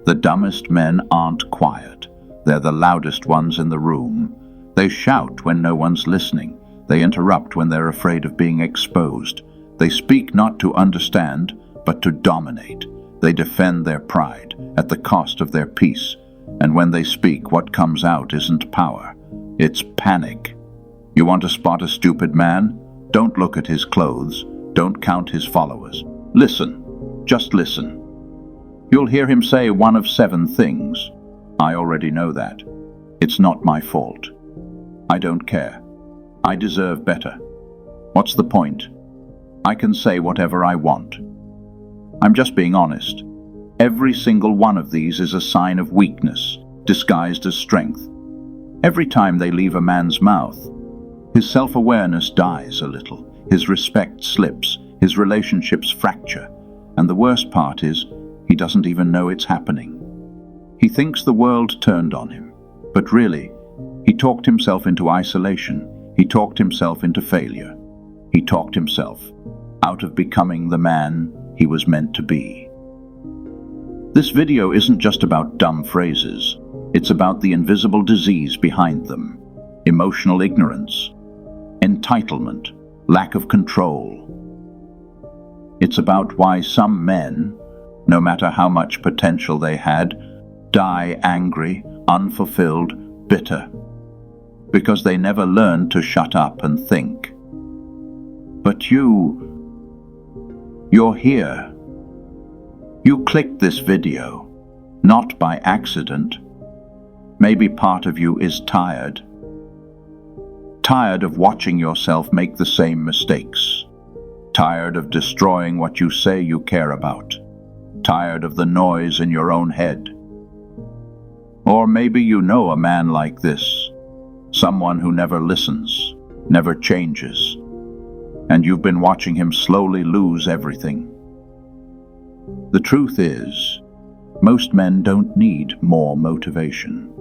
The dumbest men aren't quiet. They're the loudest ones in the room. They shout when no one's listening. They interrupt when they're afraid of being exposed. They speak not to understand, but to dominate. They defend their pride at the cost of their peace. And when they speak, what comes out isn't power. It's panic. You want to spot a stupid man? Don't look at his clothes. Don't count his followers. Listen. Just listen. You'll hear him say one of 7 things. I already know that. It's not my fault. I don't care. I deserve better. What's the point? I can say whatever I want. I'm just being honest. Every single one of these is a sign of weakness, disguised as strength. Every time they leave a man's mouth, his self-awareness dies a little, his respect slips, his relationships fracture, and the worst part is, he doesn't even know it's happening. He thinks the world turned on him, but really, he talked himself into isolation, he talked himself into failure, he talked himself out of becoming the man he was meant to be. This video isn't just about dumb phrases, it's about the invisible disease behind them: emotional ignorance, entitlement, lack of control. It's about why some men, no matter how much potential they had, die angry, unfulfilled, bitter, because they never learned to shut up and think. But you're here. You clicked this video, not by accident. Maybe part of you is tired. Tired of watching yourself make the same mistakes. Tired of destroying what you say you care about. Tired of the noise in your own head. Or maybe you know a man like this, someone who never listens, never changes, and you've been watching him slowly lose everything. The truth is, most men don't need more motivation.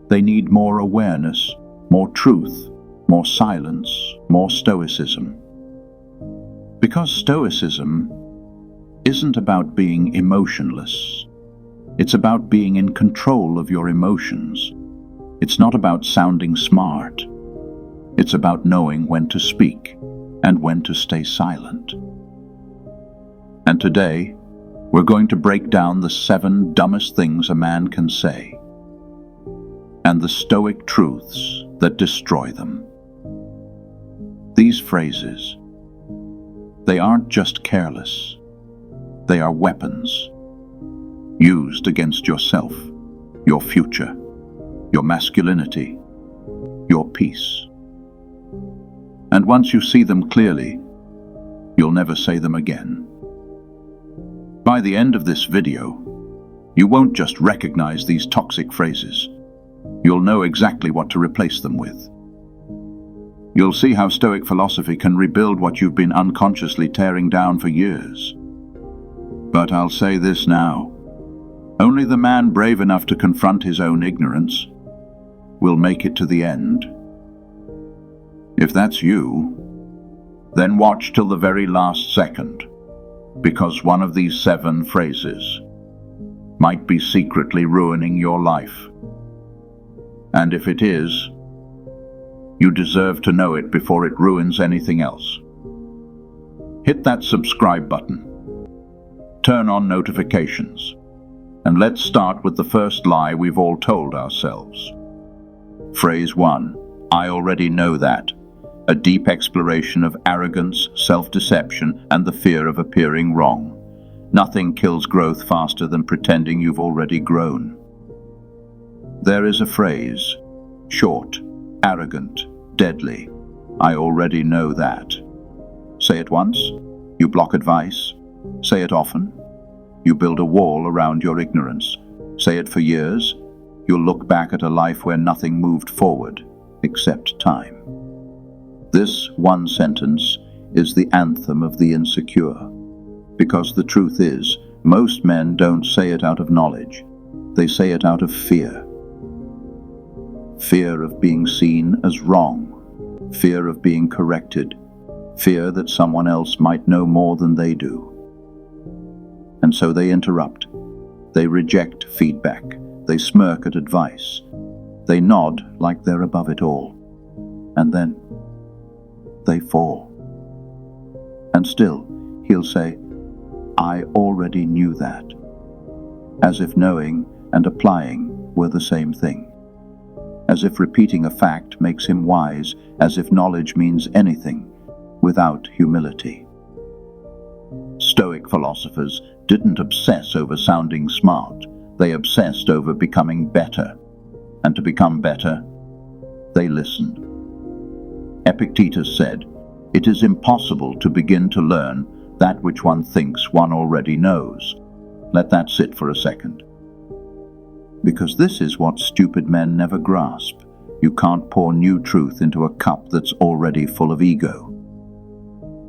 They need more awareness, more truth, more silence, more stoicism. Because stoicism isn't about being emotionless. It's about being in control of your emotions. It's not about sounding smart. It's about knowing when to speak and when to stay silent. And today, we're going to break down the 7 dumbest things a man can say, and the Stoic truths that destroy them. These phrases, they aren't just careless. They are weapons, used against yourself, your future, your masculinity, your peace. And once you see them clearly, you'll never say them again. By the end of this video, you won't just recognize these toxic phrases. You'll know exactly what to replace them with. You'll see how Stoic philosophy can rebuild what you've been unconsciously tearing down for years. But I'll say this now. Only the man brave enough to confront his own ignorance will make it to the end. If that's you, then watch till the very last second, because one of these 7 phrases might be secretly ruining your life. And if it is, you deserve to know it before it ruins anything else. Hit that subscribe button. Turn on notifications. And let's start with the first lie we've all told ourselves. Phrase 1, I already know that. A deep exploration of arrogance, self-deception, and the fear of appearing wrong. Nothing kills growth faster than pretending you've already grown. There is a phrase, short, arrogant, deadly. I already know that. Say it once, you block advice. Say it often, you build a wall around your ignorance. Say it for years, you'll look back at a life where nothing moved forward except time. This one sentence is the anthem of the insecure, because the truth is, most men don't say it out of knowledge. They say it out of fear. Fear of being seen as wrong, fear of being corrected, fear that someone else might know more than they do. And so they interrupt. They reject feedback. They smirk at advice. They nod like they're above it all. And then they fall. And still, he'll say, "I already knew that," as if knowing and applying were the same thing. As if repeating a fact makes him wise, as if knowledge means anything, without humility. Stoic philosophers didn't obsess over sounding smart. They obsessed over becoming better. And to become better, they listened. Epictetus said, "It is impossible to begin to learn that which one thinks one already knows." Let that sit for a second. Because this is what stupid men never grasp. You can't pour new truth into a cup that's already full of ego.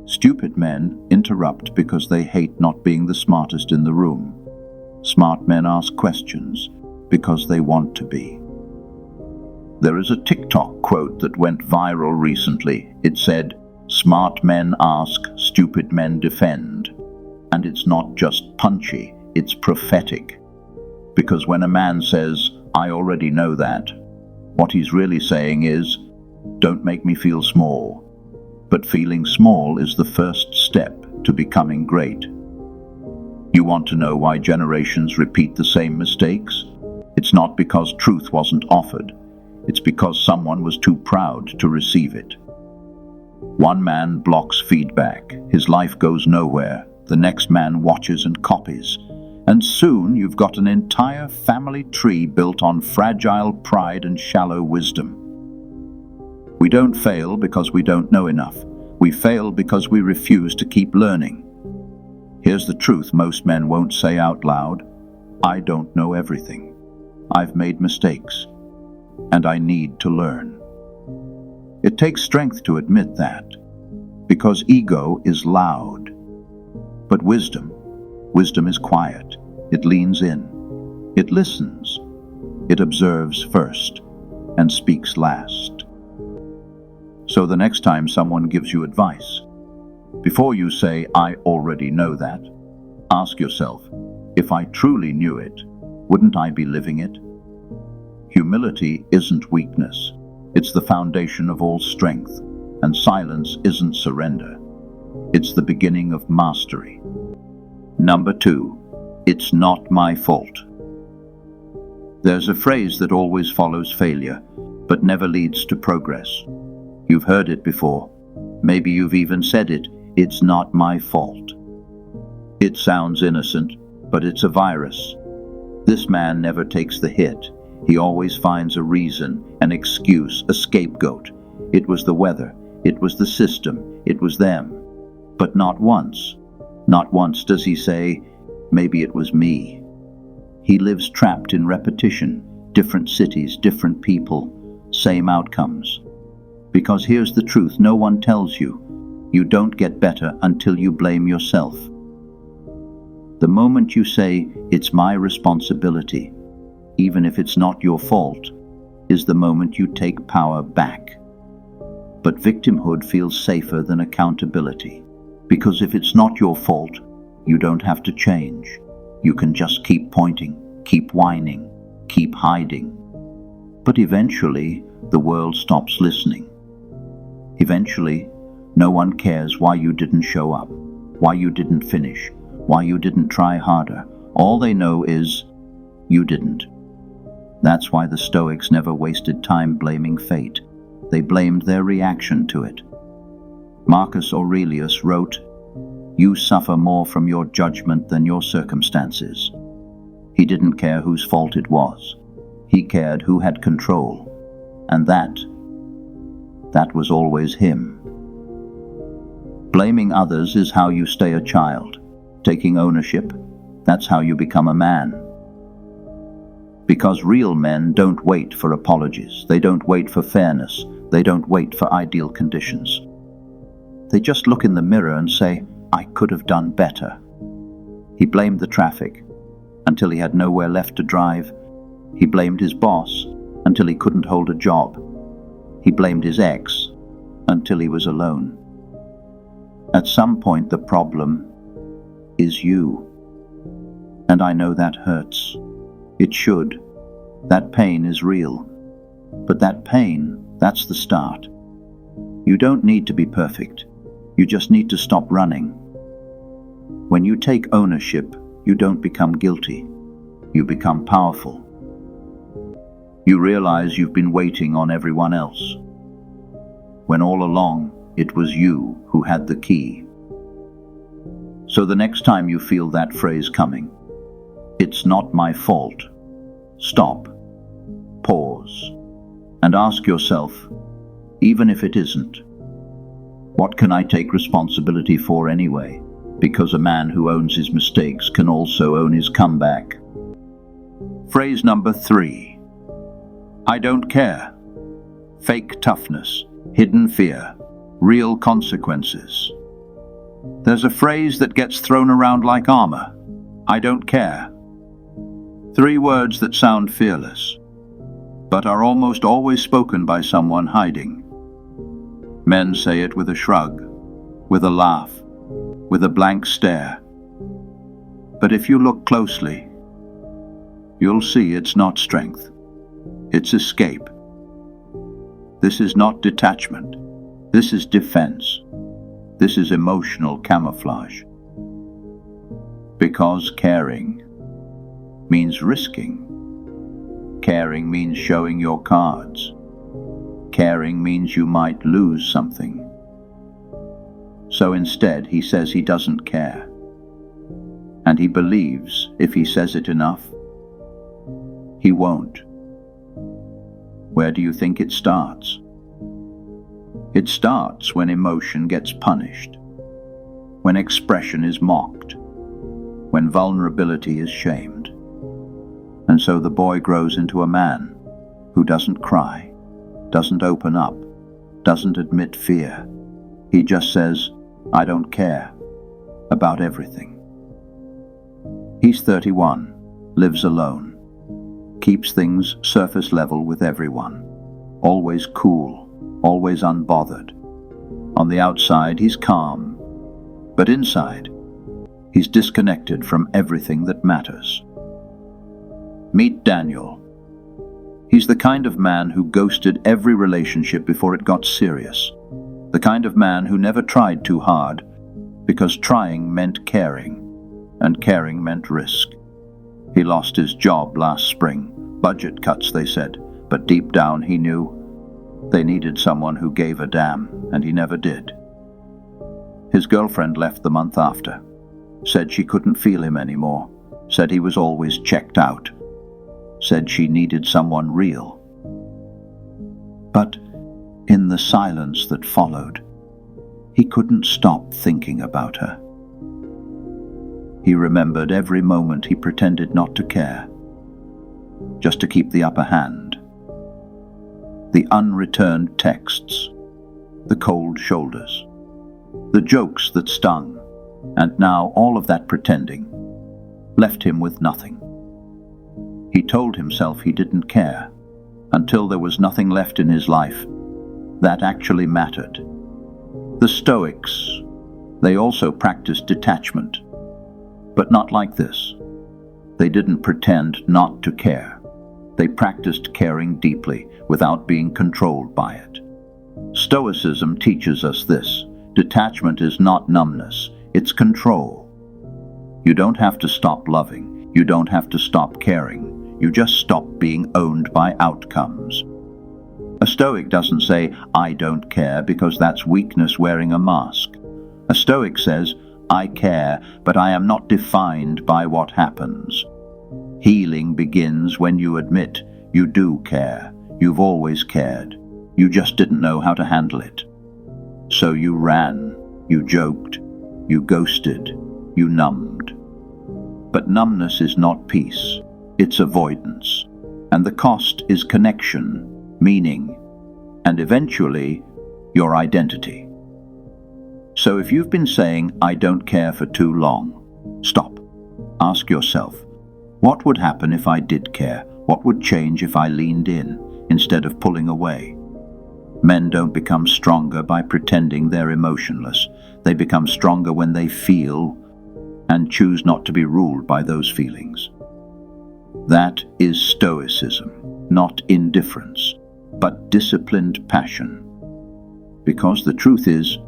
Stupid men interrupt because they hate not being the smartest in the room. Smart men ask questions because they want to be. There is a TikTok quote that went viral recently. It said, "Smart men ask, stupid men defend." And it's not just punchy, it's prophetic. Because when a man says, "I already know that," what he's really saying is, "Don't make me feel small." But feeling small is the first step to becoming great. You want to know why generations repeat the same mistakes? It's not because truth wasn't offered. It's because someone was too proud to receive it. One man blocks feedback. His life goes nowhere. The next man watches and copies. And soon you've got an entire family tree built on fragile pride and shallow wisdom. We don't fail because we don't know enough. We fail because we refuse to keep learning. Here's the truth most men won't say out loud. I don't know everything. I've made mistakes. And I need to learn. It takes strength to admit that, because ego is loud. But wisdom is quiet. It leans in. It listens. It observes first and speaks last. So the next time someone gives you advice, before you say, "I already know that," ask yourself, if I truly knew it, wouldn't I be living it? Humility isn't weakness. It's the foundation of all strength, and silence isn't surrender. It's the beginning of mastery. Number 2, it's not my fault. There's a phrase that always follows failure, but never leads to progress. You've heard it before. Maybe you've even said it. It's not my fault. It sounds innocent, but it's a virus. This man never takes the hit. He always finds a reason, an excuse, a scapegoat. It was the weather. It was the system. It was them. But not once does he say, "Maybe it was me." He lives trapped in repetition. Different cities, different people, same outcomes. Because here's the truth no one tells you. You don't get better until you blame yourself. The moment you say, "It's my responsibility," even if it's not your fault, is the moment you take power back. But victimhood feels safer than accountability. Because if it's not your fault, you don't have to change. You can just keep pointing, keep whining, keep hiding. But eventually, the world stops listening. Eventually, no one cares why you didn't show up, why you didn't finish, why you didn't try harder. All they know is, you didn't. That's why the Stoics never wasted time blaming fate. They blamed their reaction to it. Marcus Aurelius wrote, "You suffer more from your judgment than your circumstances." He didn't care whose fault it was. He cared who had control. And that was always him. Blaming others is how you stay a child. Taking ownership, that's how you become a man. Because real men don't wait for apologies. They don't wait for fairness. They don't wait for ideal conditions. They just look in the mirror and say, "I could have done better." He blamed the traffic until he had nowhere left to drive. He blamed his boss until he couldn't hold a job. He blamed his ex until he was alone. At some point, the problem is you. And I know that hurts. It should. That pain is real. But that pain, that's the start. You don't need to be perfect. You just need to stop running. When you take ownership, you don't become guilty. You become powerful. You realize you've been waiting on everyone else, when all along it was you who had the key. So the next time you feel that phrase coming, "It's not my fault," stop, pause, and ask yourself, even if it isn't, what can I take responsibility for anyway? Because a man who owns his mistakes can also own his comeback. Phrase number 3. I don't care. Fake toughness, hidden fear, real consequences. There's a phrase that gets thrown around like armor. I don't care. 3 words that sound fearless, but are almost always spoken by someone hiding. Men say it with a shrug, with a laugh, with a blank stare. But if you look closely, you'll see it's not strength. It's escape. This is not detachment. This is defense. This is emotional camouflage. Because caring means risking. Caring means showing your cards. Caring means you might lose something. So instead, he says he doesn't care. And he believes if he says it enough, he won't. Where do you think it starts? It starts when emotion gets punished, when expression is mocked, when vulnerability is shamed. And so the boy grows into a man who doesn't cry, doesn't open up, doesn't admit fear. He just says, I don't care about everything. He's 31, lives alone, keeps things surface level with everyone, always cool, always unbothered. On the outside, he's calm, but inside, he's disconnected from everything that matters. Meet Daniel. He's the kind of man who ghosted every relationship before it got serious. The kind of man who never tried too hard, because trying meant caring, and caring meant risk. He lost his job last spring. Budget cuts, they said, but deep down he knew they needed someone who gave a damn, and he never did. His girlfriend left the month after, said she couldn't feel him anymore, said he was always checked out, said she needed someone real. But in the silence that followed, he couldn't stop thinking about her. He remembered every moment he pretended not to care, just to keep the upper hand. The unreturned texts, the cold shoulders, the jokes that stung, and now all of that pretending left him with nothing. He told himself he didn't care until there was nothing left in his life that actually mattered. The Stoics, they also practiced detachment, but not like this. They didn't pretend not to care. They practiced caring deeply without being controlled by it. Stoicism teaches us this. Detachment is not numbness, it's control. You don't have to stop loving. You don't have to stop caring. You just stop being owned by outcomes. A Stoic doesn't say, I don't care, because that's weakness wearing a mask. A Stoic says, I care, but I am not defined by what happens. Healing begins when you admit you do care. You've always cared. You just didn't know how to handle it. So you ran, you joked, you ghosted, you numbed. But numbness is not peace. It's avoidance. And the cost is connection, meaning, and eventually, your identity. So if you've been saying, I don't care for too long, stop. Ask yourself, what would happen if I did care? What would change if I leaned in instead of pulling away? Men don't become stronger by pretending they're emotionless. They become stronger when they feel and choose not to be ruled by those feelings. That is Stoicism, not indifference, but disciplined passion. Because the truth is,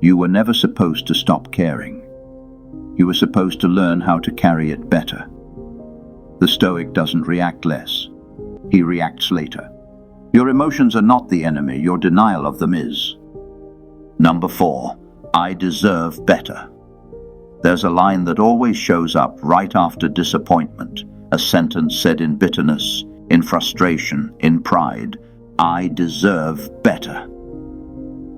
you were never supposed to stop caring. You were supposed to learn how to carry it better. The Stoic doesn't react less. He reacts later. Your emotions are not the enemy, your denial of them is. Number 4, I deserve better. There's a line that always shows up right after disappointment, a sentence said in bitterness, in frustration, in pride. I deserve better.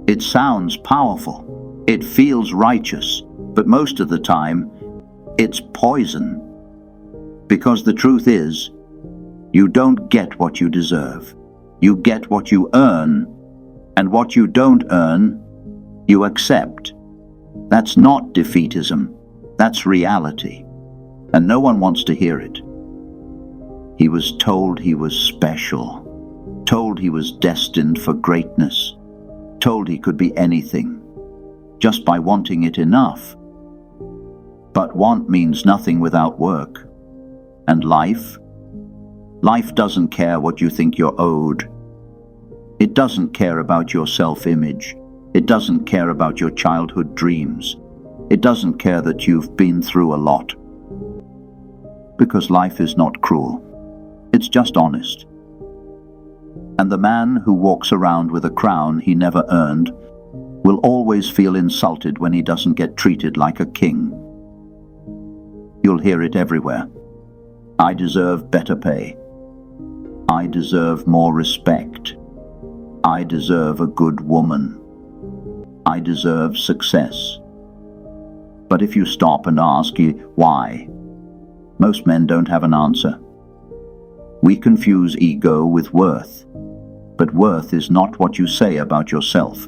It sounds powerful. It feels righteous, but most of the time, it's poison. Because the truth is, you don't get what you deserve. You get what you earn, and what you don't earn, you accept. That's not defeatism. That's reality. And no one wants to hear it. He was told he was special, told he was destined for greatness, told he could be anything, just by wanting it enough. But want means nothing without work. And life? Life doesn't care what you think you're owed. It doesn't care about your self-image. It doesn't care about your childhood dreams. It doesn't care that you've been through a lot. Because life is not cruel. It's just honest. And the man who walks around with a crown he never earned will always feel insulted when he doesn't get treated like a king. You'll hear it everywhere. I deserve better pay. I deserve more respect. I deserve a good woman. I deserve success. But if you stop and ask why, most men don't have an answer. We confuse ego with worth. But worth is not what you say about yourself.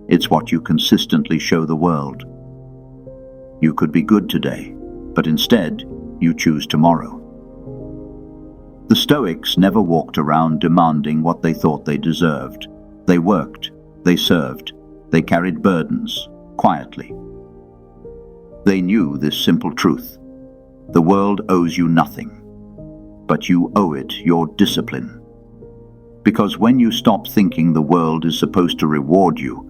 It's what you consistently show the world. You could be good today, but instead, you choose tomorrow. The Stoics never walked around demanding what they thought they deserved. They worked, they served, they carried burdens, quietly. They knew this simple truth. The world owes you nothing, but you owe it your discipline. Because when you stop thinking the world is supposed to reward you,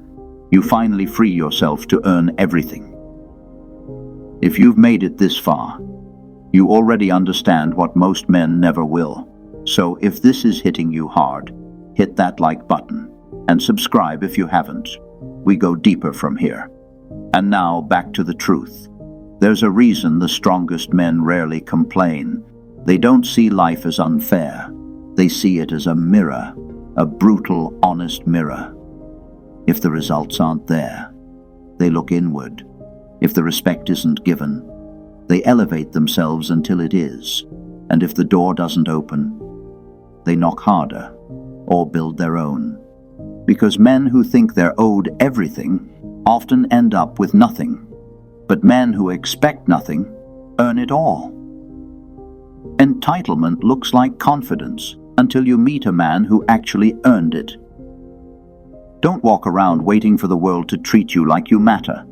you finally free yourself to earn everything. If you've made it this far, you already understand what most men never will. So if this is hitting you hard, hit that like button and subscribe if you haven't. We go deeper from here. And now back to the truth. There's a reason the strongest men rarely complain. They don't see life as unfair. They see it as a mirror, a brutal, honest mirror. If the results aren't there, they look inward. If the respect isn't given, they elevate themselves until it is. And if the door doesn't open, they knock harder or build their own. Because men who think they're owed everything often end up with nothing. But men who expect nothing earn it all. Entitlement looks like confidence until you meet a man who actually earned it. Don't walk around waiting for the world to treat you like you matter.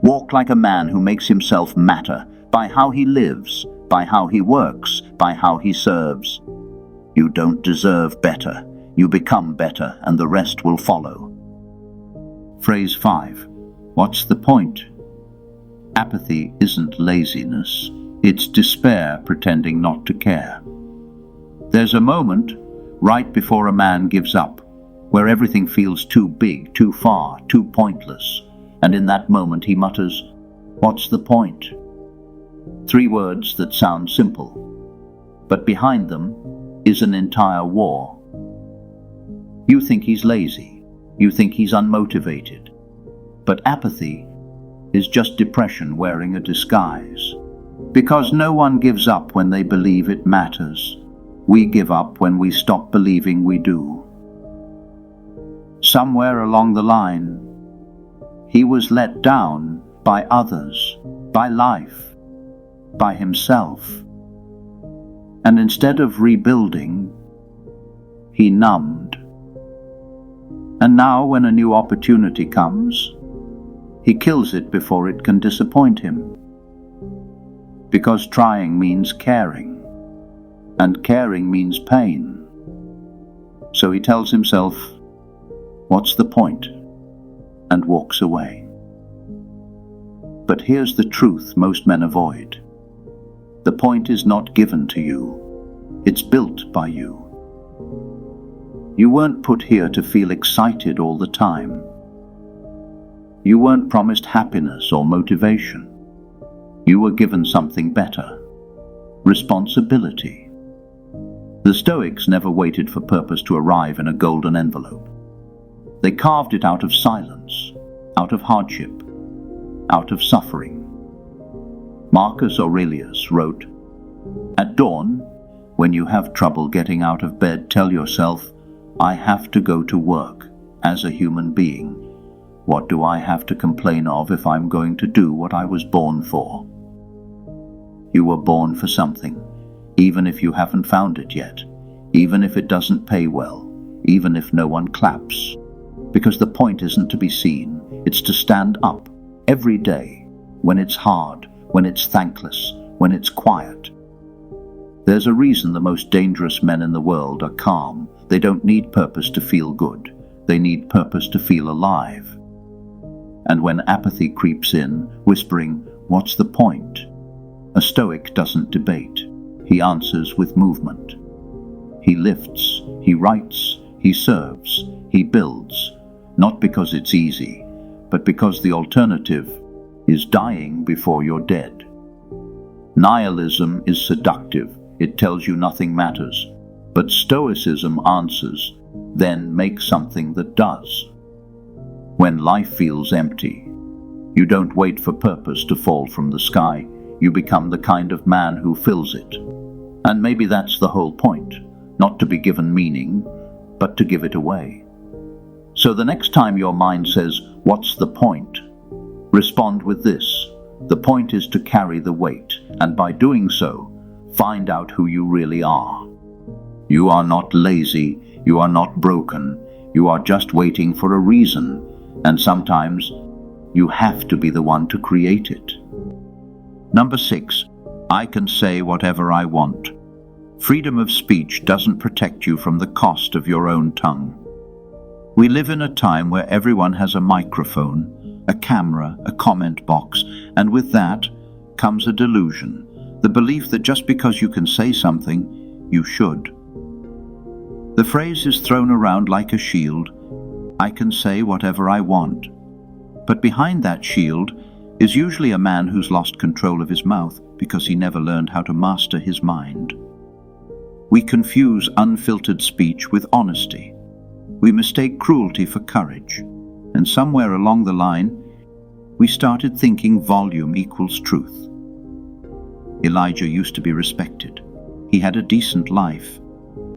Walk like a man who makes himself matter by how he lives, by how he works, by how he serves. You don't deserve better. You become better, and the rest will follow. Phrase 5. What's the point? Apathy isn't laziness. It's despair pretending not to care. There's a moment, right before a man gives up, where everything feels too big, too far, too pointless. And in that moment he mutters, "What's the point?" 3 words that sound simple, but behind them is an entire war. You think he's lazy. You think he's unmotivated. But apathy is just depression wearing a disguise. Because no one gives up when they believe it matters. We give up when we stop believing we do. Somewhere along the line, he was let down by others, by life, by himself. And instead of rebuilding, he numbed. And now when a new opportunity comes, he kills it before it can disappoint him. Because trying means caring, and caring means pain. So he tells himself, "What's the point?" and walks away. But here's the truth most men avoid. The point is not given to you, it's built by you. You weren't put here to feel excited all the time. You weren't promised happiness or motivation. You were given something better: responsibility. The Stoics never waited for purpose to arrive in a golden envelope. They carved it out of silence, out of hardship, out of suffering. Marcus Aurelius wrote, "At dawn, when you have trouble getting out of bed, tell yourself, 'I have to go to work as a human being. What do I have to complain of if I'm going to do what I was born for?'" You were born for something, even if you haven't found it yet, even if it doesn't pay well, even if no one claps. Because the point isn't to be seen, it's to stand up every day, when it's hard, when it's thankless, when it's quiet. There's a reason the most dangerous men in the world are calm. They don't need purpose to feel good. They need purpose to feel alive. And when apathy creeps in, whispering, "What's the point?" a Stoic doesn't debate. He answers with movement. He lifts, he writes, he serves, he builds, not because it's easy, but because the alternative is dying before you're dead. Nihilism is seductive. It tells you nothing matters. But Stoicism answers, then make something that does. When life feels empty, you don't wait for purpose to fall from the sky. You become the kind of man who fills it. And maybe that's the whole point, not to be given meaning, but to give it away. So the next time your mind says, "What's the point?" respond with this: the point is to carry the weight, and by doing so, find out who you really are. You are not lazy, you are not broken, you are just waiting for a reason, and sometimes you have to be the one to create it. Number 6, I can say whatever I want. Freedom of speech doesn't protect you from the cost of your own tongue. We live in a time where everyone has a microphone, a camera, a comment box, and with that comes a delusion, the belief that just because you can say something, you should. The phrase is thrown around like a shield, "I can say whatever I want." But behind that shield is usually a man who's lost control of his mouth because he never learned how to master his mind. We confuse unfiltered speech with honesty. We mistake cruelty for courage, and somewhere along the line, we started thinking volume equals truth. Elijah used to be respected. He had a decent life,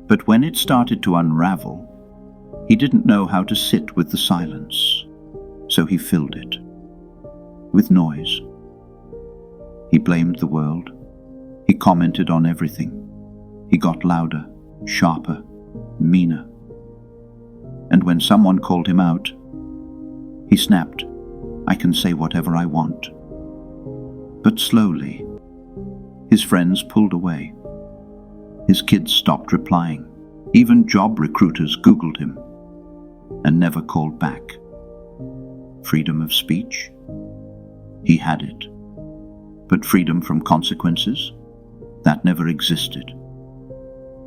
but when it started to unravel, he didn't know how to sit with the silence, so he filled it with noise. He blamed the world. He commented on everything. He got louder, sharper, meaner. And when someone called him out, he snapped, "I can say whatever I want." But slowly, his friends pulled away. His kids stopped replying. Even job recruiters Googled him and never called back. Freedom of speech? He had it. But freedom from consequences? That never existed.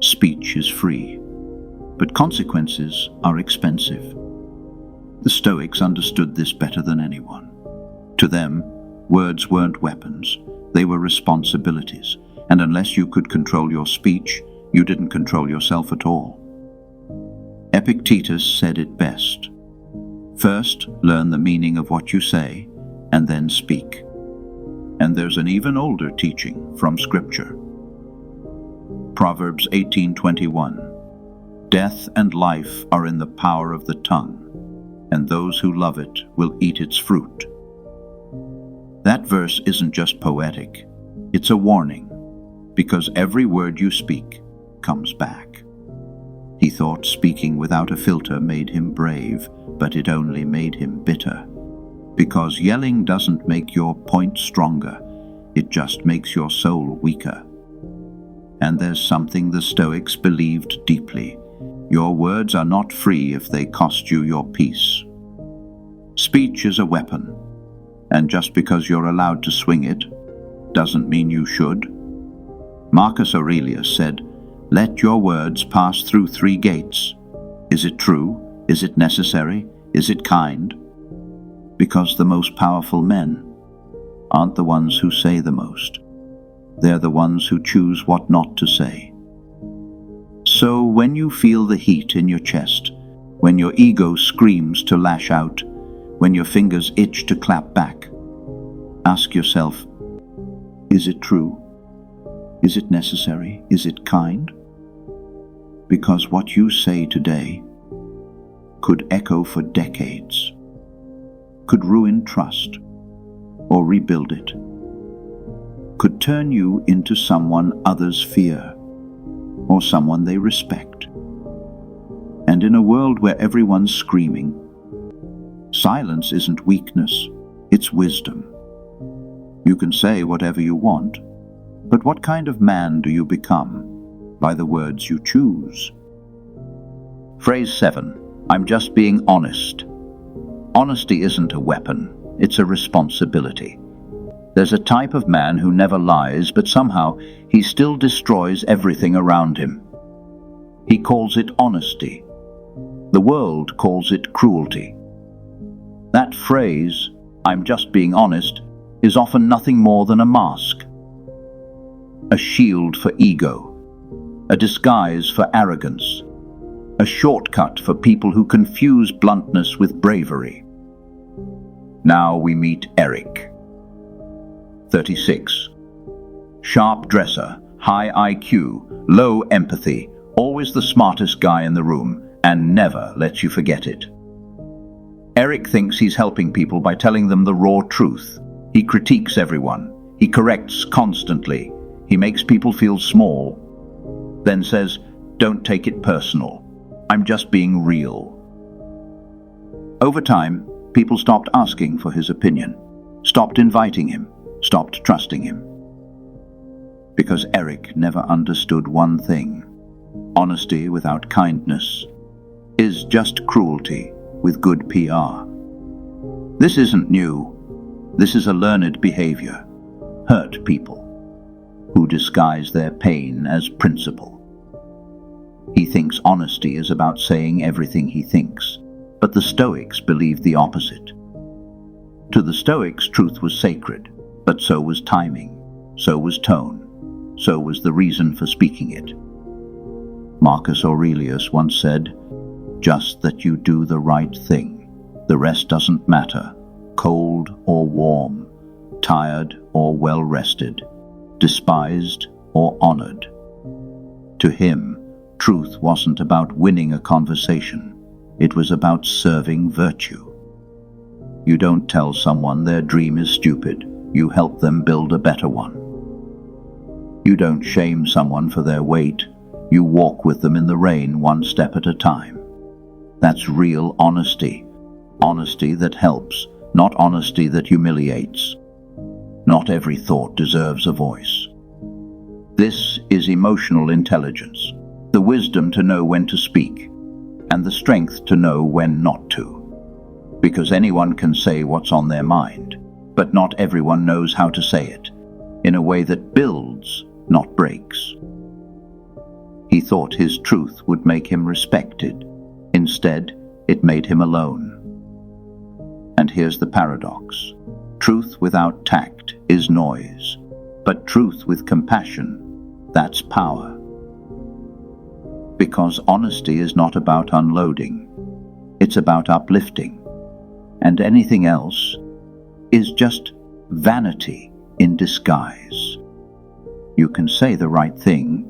Speech is free, but consequences are expensive. The Stoics understood this better than anyone. To them, words weren't weapons, they were responsibilities, and unless you could control your speech, you didn't control yourself at all. Epictetus said it best. First, learn the meaning of what you say, and then speak. And there's an even older teaching from Scripture. Proverbs 18:21. Death and life are in the power of the tongue, and those who love it will eat its fruit. That verse isn't just poetic, it's a warning, because every word you speak comes back. He thought speaking without a filter made him brave, but it only made him bitter. Because yelling doesn't make your point stronger, It just makes your soul weaker. And there's something the Stoics believed deeply. Your words are not free if they cost you your peace. Speech is a weapon, and just because you're allowed to swing it doesn't mean you should. Marcus Aurelius said, "Let your words pass through 3 gates. Is it true? Is it necessary? Is it kind?" Because the most powerful men aren't the ones who say the most. They're the ones who choose what not to say. So when you feel the heat in your chest, when your ego screams to lash out, when your fingers itch to clap back, ask yourself, is it true? Is it necessary? Is it kind? Because what you say today could echo for decades, could ruin trust or rebuild it, could turn you into someone others fear or someone they respect. And in a world where everyone's screaming, silence isn't weakness, it's wisdom. You can say whatever you want, but what kind of man do you become by the words you choose? Phrase 7. I'm just being honest. Honesty isn't a weapon, it's a responsibility. There's a type of man who never lies, but somehow he still destroys everything around him. He calls it honesty. The world calls it cruelty. That phrase, I'm just being honest, is often nothing more than a mask. A shield for ego, a disguise for arrogance, a shortcut for people who confuse bluntness with bravery. Now we meet Eric. 36. Sharp dresser, high IQ, low empathy, always the smartest guy in the room, and never lets you forget it. Eric thinks he's helping people by telling them the raw truth. He critiques everyone. He corrects constantly. He makes people feel small. Then says, "Don't take it personal. I'm just being real." Over time, people stopped asking for his opinion, stopped inviting him, stopped trusting him. Because Eric never understood one thing. Honesty without kindness is just cruelty with good PR. This isn't new. This is a learned behavior. Hurt people who disguise their pain as principle. He thinks honesty is about saying everything he thinks, but the Stoics believed the opposite. To the Stoics, truth was sacred, but so was timing, so was tone, so was the reason for speaking it. Marcus Aurelius once said, "Just that you do the right thing. The rest doesn't matter, cold or warm, tired or well-rested, despised or honored." To him, truth wasn't about winning a conversation. It was about serving virtue. You don't tell someone their dream is stupid. You help them build a better one. You don't shame someone for their weight. You walk with them in the rain, one step at a time. That's real honesty. Honesty that helps, not honesty that humiliates. Not every thought deserves a voice. This is emotional intelligence, the wisdom to know when to speak, and the strength to know when not to. Because anyone can say what's on their mind, but not everyone knows how to say it, in a way that builds, not breaks. He thought his truth would make him respected. Instead, it made him alone. And here's the paradox. Truth without tact is noise, but truth with compassion, that's power. Because honesty is not about unloading, it's about uplifting, and anything else is just vanity in disguise. You can say the right thing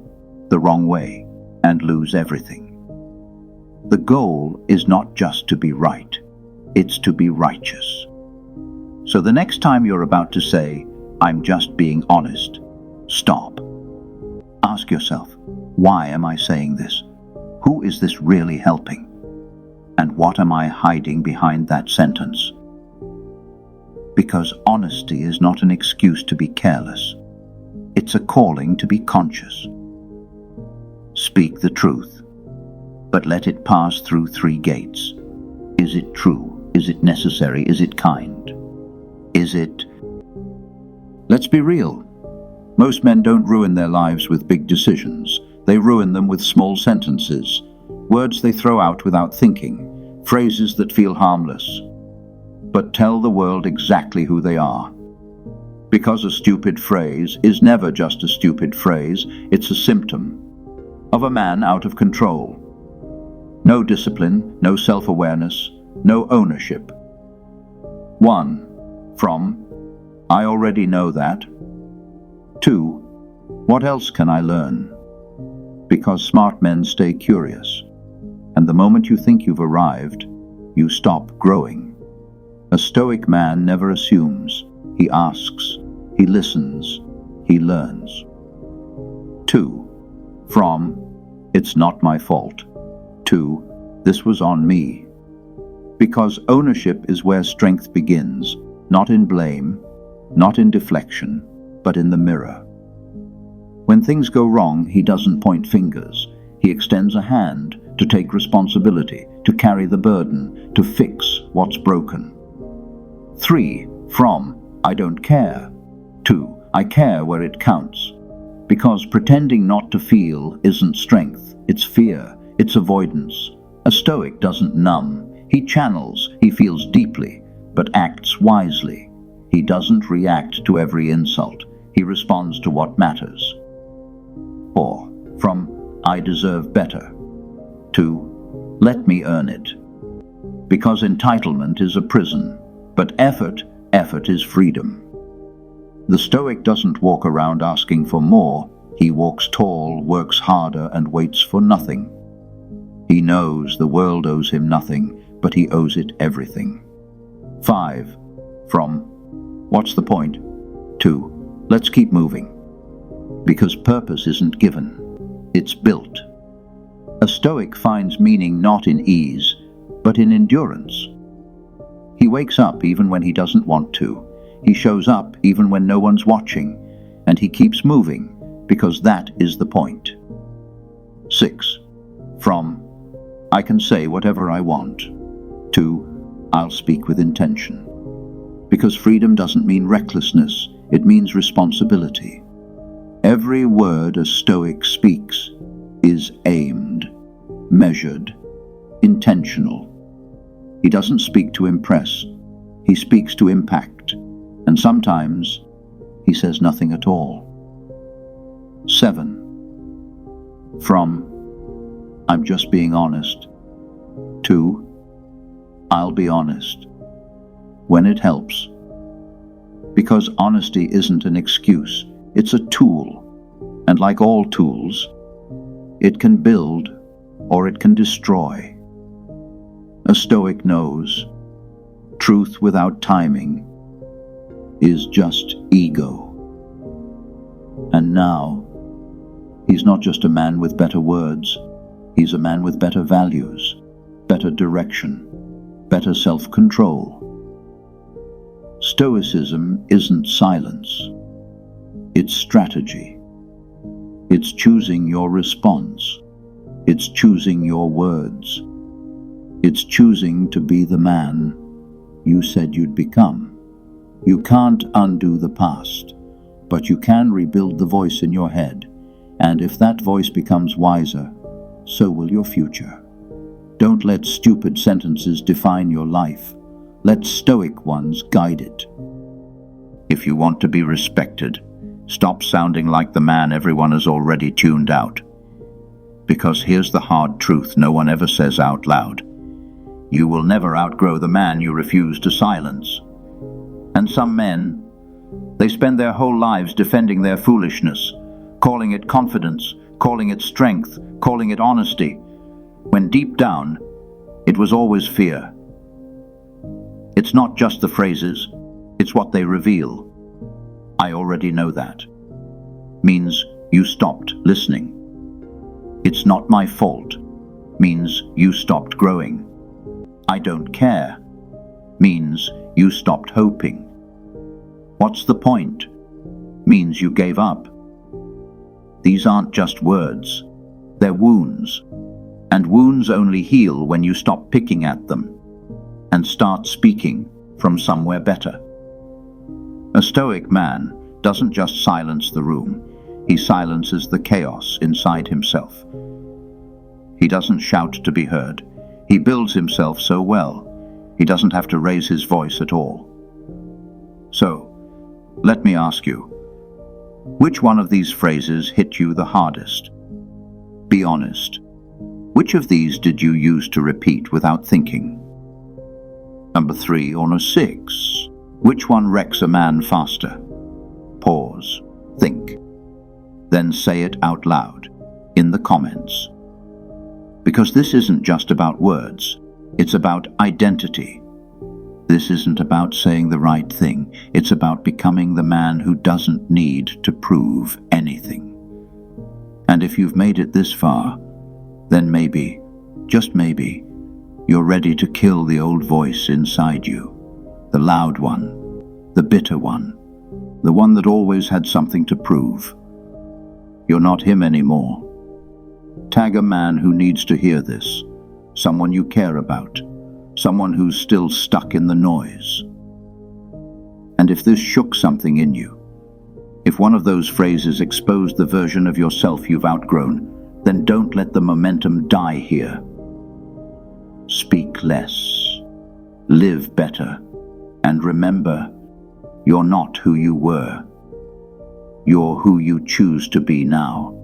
the wrong way and lose everything. The goal is not just to be right, it's to be righteous. So the next time you're about to say, "I'm just being honest," stop. Ask yourself, why am I saying this? Who is this really helping? And what am I hiding behind that sentence? Because honesty is not an excuse to be careless. It's a calling to be conscious. Speak the truth, but let it pass through 3 gates. Is it true? Is it necessary? Is it kind? Is it... Let's be real. Most men don't ruin their lives with big decisions. They ruin them with small sentences, words they throw out without thinking, phrases that feel harmless, but tell the world exactly who they are. Because a stupid phrase is never just a stupid phrase, it's a symptom of a man out of control. No discipline, no self-awareness, no ownership. 1. From, I already know that. 2. What else can I learn? Because smart men stay curious, and the moment you think you've arrived, you stop growing. A Stoic man never assumes. He asks, he listens, he learns. 2. From, it's not my fault. 2. This was on me. Because ownership is where strength begins, not in blame, not in deflection, but in the mirror. When things go wrong, he doesn't point fingers. He extends a hand to take responsibility, to carry the burden, to fix what's broken. 3. From, I don't care. 2. I care where it counts. Because pretending not to feel isn't strength, it's fear, it's avoidance. A Stoic doesn't numb. He channels, he feels deeply, but acts wisely. He doesn't react to every insult. He responds to what matters. 4. From, I deserve better. 2. Let me earn it. Because entitlement is a prison, but effort is freedom. The Stoic doesn't walk around asking for more. He walks tall, works harder, and waits for nothing. He knows the world owes him nothing, but he owes it everything. 5. From, what's the point? 2. Let's keep moving. Because purpose isn't given, it's built. A Stoic finds meaning not in ease, but in endurance. He wakes up even when he doesn't want to. He shows up even when no one's watching, and he keeps moving because that is the point. 6. From, I can say whatever I want. 2. I'll speak with intention. Because freedom doesn't mean recklessness, it means responsibility. Every word a Stoic speaks is aimed, measured, intentional. He doesn't speak to impress, he speaks to impact, and sometimes he says nothing at all. 7. From, I'm just being honest. 2. I'll be honest. When it helps. Because honesty isn't an excuse, it's a tool, and like all tools, it can build or it can destroy. A Stoic knows truth without timing is just ego. And now, he's not just a man with better words, he's a man with better values, better direction, better self-control. Stoicism isn't silence, it's strategy. It's choosing your response. It's choosing your words. It's choosing to be the man you said you'd become. You can't undo the past, but you can rebuild the voice in your head, and if that voice becomes wiser, so will your future. Don't let stupid sentences define your life. Let Stoic ones guide it. If you want to be respected, stop sounding like the man everyone has already tuned out. Because here's the hard truth no one ever says out loud. You will never outgrow the man you refuse to silence. And some men, they spend their whole lives defending their foolishness, calling it confidence, calling it strength, calling it honesty, when deep down, it was always fear. It's not just the phrases, it's what they reveal. I already know that. Means you stopped listening. It's not my fault. Means you stopped growing. I don't care. Means you stopped hoping. What's the point? Means you gave up. These aren't just words. They're wounds. And wounds only heal when you stop picking at them and start speaking from somewhere better. A Stoic man doesn't just silence the room. He silences the chaos inside himself. He doesn't shout to be heard. He builds himself so well, he doesn't have to raise his voice at all. So, let me ask you, which one of these phrases hit you the hardest? Be honest. Which of these did you use to repeat without thinking? Number 3 or 6. Which one wrecks a man faster? Pause. Think. Then say it out loud, in the comments. Because this isn't just about words, it's about identity. This isn't about saying the right thing, it's about becoming the man who doesn't need to prove anything. And if you've made it this far, then maybe, just maybe, you're ready to kill the old voice inside you, the loud one, the bitter one, the one that always had something to prove. You're not him anymore. Tag a man who needs to hear this, someone you care about, someone who's still stuck in the noise. And if this shook something in you, if one of those phrases exposed the version of yourself you've outgrown, then don't let the momentum die here. Speak less, live better, and remember, you're not who you were. You're who you choose to be now.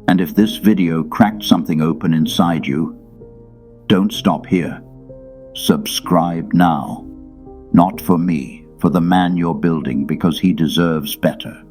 And if this video cracked something open inside you, don't stop here. Subscribe now. Not for me, for the man you're building, because he deserves better.